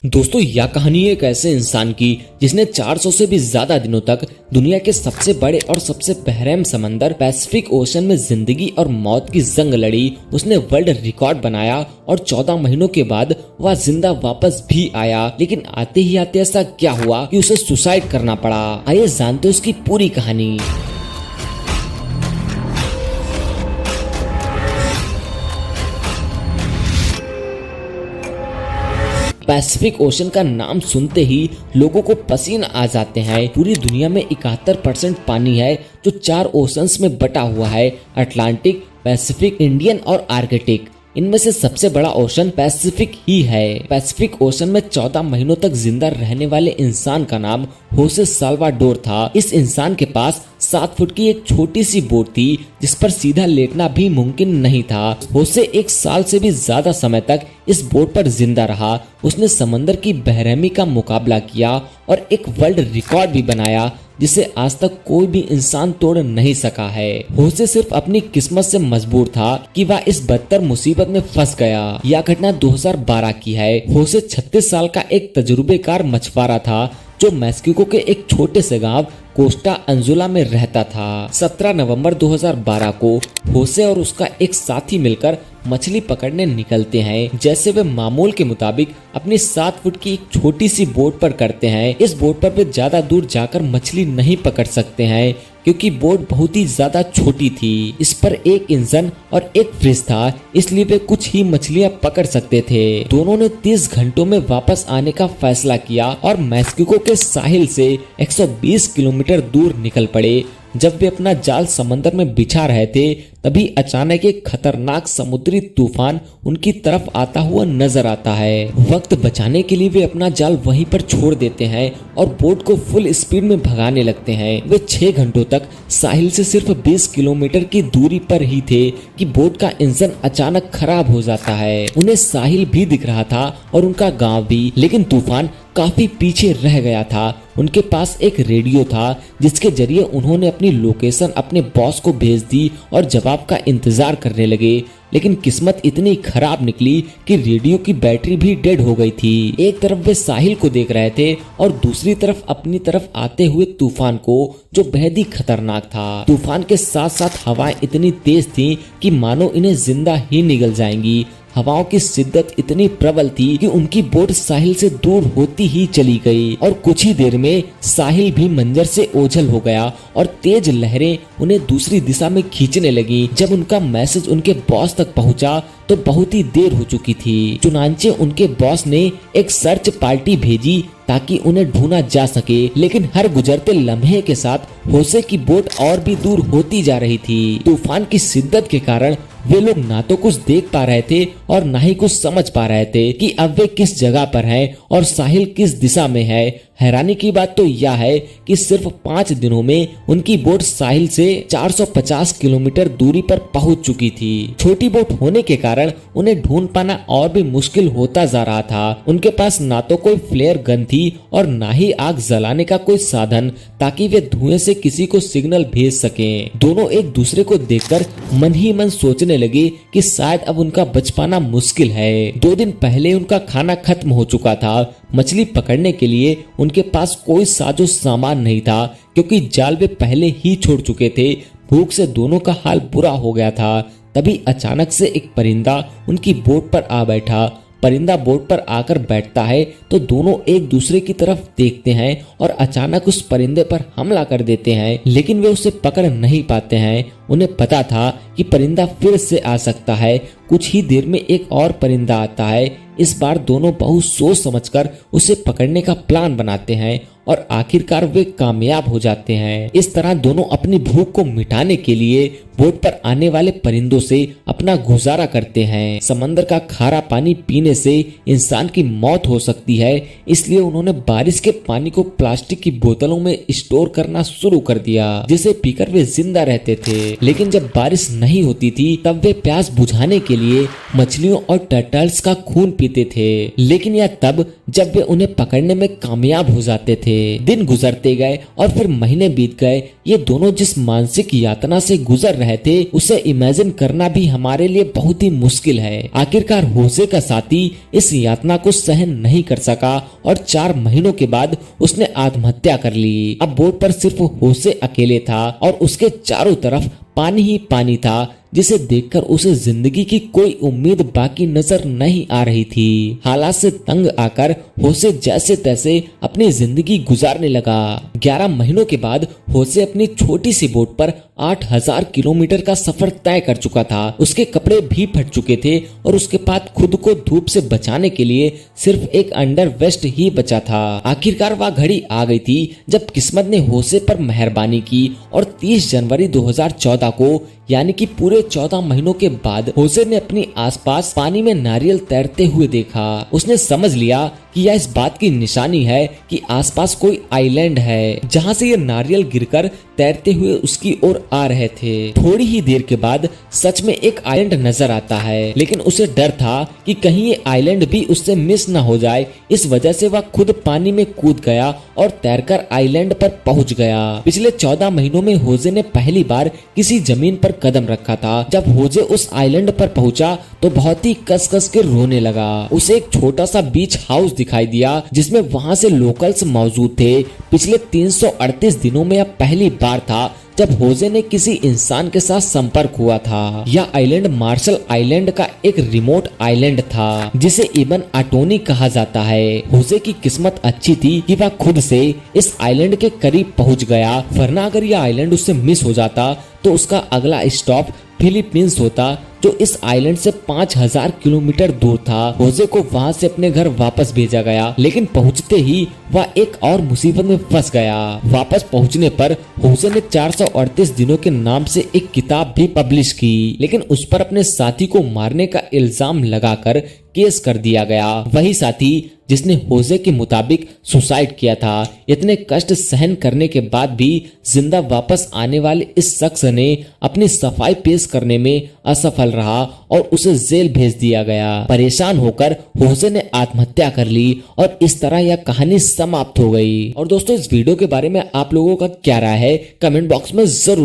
दोस्तों, यह कहानी एक ऐसे इंसान की जिसने 400 से भी ज्यादा दिनों तक दुनिया के सबसे बड़े और सबसे बेरहम समंदर पैसिफिक ओशन में जिंदगी और मौत की जंग लड़ी। उसने वर्ल्ड रिकॉर्ड बनाया और 14 महीनों के बाद वह जिंदा वापस भी आया। लेकिन आते ही आते ऐसा क्या हुआ कि उसे सुसाइड करना पड़ा। आइए जानते हैं उसकी पूरी कहानी। पैसिफिक ओशन का नाम सुनते ही लोगों को पसीना आ जाते हैं। पूरी दुनिया में 71% पानी है जो 4 ओशंस में बटा हुआ है, अटलांटिक, पैसिफिक, इंडियन और आर्कटिक। इनमें से सबसे बड़ा ओशन पैसिफिक ही है। पैसिफिक ओशन में 14 महीनों तक जिंदा रहने वाले इंसान का नाम होसे साल्वाडोर था। इस इंसान के पास 7 फुट की एक छोटी सी बोट थी जिस पर सीधा लेटना भी मुमकिन नहीं था। होसे 1 साल से भी ज्यादा समय तक इस बोट पर जिंदा रहा। उसने समंदर की बेरहमी का मुकाबला किया और एक वर्ल्ड रिकॉर्ड भी बनाया जिसे आज तक कोई भी इंसान तोड़ नहीं सका है। होसे सिर्फ अपनी किस्मत से मजबूर था कि वह इस बदतर मुसीबत में फंस गया। यह घटना 2012 की है। होसे 36 साल का एक तजुर्बेकार मछुआरा था जो मैक्सिको के एक छोटे से गांव कोस्टा अंजुला में रहता था। 17 नवंबर 2012 को होसे और उसका एक साथी मिलकर मछली पकड़ने निकलते हैं। जैसे वे मामूल के मुताबिक अपनी 7 फुट की एक छोटी सी बोट पर करते हैं। इस बोट पर वे ज्यादा दूर जाकर मछली नहीं पकड़ सकते हैं क्योंकि बोट बहुत ही ज्यादा छोटी थी। इस पर एक इंजन और एक फ्रिज था, इसलिए वे कुछ ही मछलियां पकड़ सकते थे। दोनों ने 30 घंटों में वापस आने का फैसला किया और मैक्सिको के साहिल से 120 किलोमीटर दूर निकल पड़े। जब वे अपना जाल समंदर में बिछा रहे थे तभी अचानक एक खतरनाक समुद्री तूफान उनकी तरफ आता हुआ नजर आता है। वक्त बचाने के लिए वे अपना जाल वहीं पर छोड़ देते हैं और बोट को फुल स्पीड में भगाने लगते हैं। वे 6 घंटों तक साहिल से सिर्फ 20 किलोमीटर की दूरी पर ही थे कि बोट का इंजन अचानक खराब हो जाता है। उन्हें साहिल भी दिख रहा था और उनका गांव भी, लेकिन तूफान काफी पीछे रह गया था। उनके पास एक रेडियो था जिसके जरिए उन्होंने अपनी लोकेशन अपने बॉस को भेज दी और जवाब का इंतजार करने लगे। लेकिन किस्मत इतनी खराब निकली कि रेडियो की बैटरी भी डेड हो गई थी। एक तरफ वे साहिल को देख रहे थे और दूसरी तरफ अपनी तरफ आते हुए तूफान को, जो बेहद ही खतरनाक था। तूफान के साथ साथ हवाएं इतनी तेज थी कि मानो इन्हें जिंदा ही निगल जाएंगी। हवाओं की शिद्दत इतनी प्रबल थी कि उनकी बोट साहिल से दूर होती ही चली गई और कुछ ही देर में साहिल भी मंजर से ओझल हो गया और तेज लहरें उन्हें दूसरी दिशा में खींचने लगी। जब उनका मैसेज उनके बॉस तक पहुंचा तो बहुत ही देर हो चुकी थी। चुनांचे उनके बॉस ने एक सर्च पार्टी भेजी ताकि उन्हें ढूंढा जा सके, लेकिन हर गुजरते लम्हे के साथ होसे की बोट और भी दूर होती जा रही थी। तूफान की शिद्दत के कारण वे लोग ना तो कुछ देख पा रहे थे और ना ही कुछ समझ पा रहे थे कि अब वे किस जगह पर हैं और साहिल किस दिशा में है। हैरानी की बात तो यह है कि सिर्फ 5 दिनों में उनकी बोट साहिल से 450 किलोमीटर दूरी पर पहुंच चुकी थी। छोटी बोट होने के कारण उन्हें ढूंढ पाना और भी मुश्किल होता जा रहा था। उनके पास ना तो कोई फ्लेयर गन थी और ना ही आग जलाने का कोई साधन ताकि वे धुएं से किसी को सिग्नल भेज सकें। दोनों एक दूसरे को देखकर मन ही मन सोचने लगे कि शायद अब उनका बच पाना मुश्किल है। 2 दिन पहले उनका खाना खत्म हो चुका था। मछली पकड़ने के लिए उनके पास कोई साजो सामान नहीं था क्योंकि जाल वे पहले ही छोड़ चुके थे। भूख से दोनों का हाल बुरा हो गया था। तभी अचानक से एक परिंदा उनकी बोट पर आ बैठा। परिंदा बोट पर आकर बैठता है तो दोनों एक दूसरे की तरफ देखते हैं और अचानक उस परिंदे पर हमला कर देते हैं, लेकिन वे उसे पकड़ नहीं पाते हैं। उन्हें पता था कि परिंदा फिर से आ सकता है। कुछ ही देर में एक और परिंदा आता है। इस बार दोनों बहुत सोच समझकर उसे पकड़ने का प्लान बनाते हैं और आखिरकार वे कामयाब हो जाते हैं। इस तरह दोनों अपनी भूख को मिटाने के लिए बोट पर आने वाले परिंदों से अपना गुजारा करते हैं। समंदर का खारा पानी पीने से इंसान की मौत हो सकती है, इसलिए उन्होंने बारिश के पानी को प्लास्टिक की बोतलों में स्टोर करना शुरू कर दिया जिसे पीकर वे जिंदा रहते थे। लेकिन जब बारिश नहीं होती थी तब वे प्यास बुझाने के के लिए मछलियों और टर्टल्स का खून पीते थे, लेकिन यह तब जब वे उन्हें पकड़ने में कामयाब हो जाते थे। दिन गुजरते गए और फिर महीने बीत गए। ये दोनों जिस मानसिक यातना से गुजर रहे थे उसे इमेजिन करना भी हमारे लिए बहुत ही मुश्किल है। आखिरकार होसे का साथी इस यातना को सहन नहीं कर सका और 4 महीनों के बाद उसने आत्महत्या कर ली। अब बोट पर सिर्फ होसे अकेले था और उसके चारों तरफ पानी ही पानी था, जिसे देखकर उसे जिंदगी की कोई उम्मीद बाकी नजर नहीं आ रही थी। हालात से तंग आकर होसे जैसे तैसे अपनी जिंदगी गुजारने लगा। 11 महीनों के बाद होसे अपनी छोटी सी बोट पर 8000 किलोमीटर का सफर तय कर चुका था। उसके कपड़े भी फट चुके थे और उसके पास खुद को धूप से बचाने के लिए सिर्फ एक अंडर वेस्ट ही बचा था। आखिरकार वह घड़ी आ गई थी जब किस्मत ने होसे पर मेहरबानी की और 30 जनवरी 2014 को, यानी कि पूरे 14 महीनों के बाद, होसे ने अपनी आसपास पानी में नारियल तैरते हुए देखा। उसने समझ लिया कि यह इस बात की निशानी है कि आसपास कोई आइलैंड है जहां से ये नारियल गिरकर तैरते हुए उसकी ओर आ रहे थे। थोड़ी ही देर के बाद सच में एक आइलैंड नजर आता है, लेकिन उसे डर था कि कहीं ये आइलैंड भी उससे मिस न हो जाए। इस वजह से वह खुद पानी में कूद गया और तैरकर आइलैंड पर पहुंच गया। पिछले 14 महीनों में होसे ने पहली बार किसी जमीन पर कदम रखा था। जब होसे उस आइलैंड पर पहुंचा तो बहुत ही कस कस के रोने लगा। उसे एक छोटा सा बीच हाउस दिखाई दिया जिसमें वहां से लोकल्स मौजूद थे। पिछले 338 दिनों में यह पहली बार था जब होसे ने किसी इंसान के साथ संपर्क हुआ था। यह आइलैंड मार्शल आइलैंड का एक रिमोट आइलैंड था जिसे इबन आटोनी कहा जाता है। होसे की किस्मत अच्छी थी कि वह खुद से इस आइलैंड के करीब पहुंच गया, वरना अगर यह आइलैंड उससे मिस हो जाता तो उसका अगला स्टॉप फिलीपींस होता, जो इस आइलैंड से 5000 किलोमीटर दूर था। होसे को वहां से अपने घर वापस भेजा गया, लेकिन पहुंचते ही वह एक और मुसीबत में फंस गया। वापस पहुंचने पर होसे ने 438 दिनों के नाम से एक किताब भी पब्लिश की, लेकिन उस पर अपने साथी को मारने का इल्जाम लगाकर केस कर दिया गया। वही साथी जिसने होसे के मुताबिक सुसाइड किया था। इतने कष्ट सहन करने के बाद भी जिंदा वापस आने वाले इस शख्स ने अपनी सफाई पेश करने में असफल रहा और उसे जेल भेज दिया गया। परेशान होकर होसे ने आत्महत्या कर ली और इस तरह यह कहानी समाप्त हो गई। और दोस्तों, इस वीडियो के बारे में आप लोगों का क्या राय है कमेंट बॉक्स में जरूर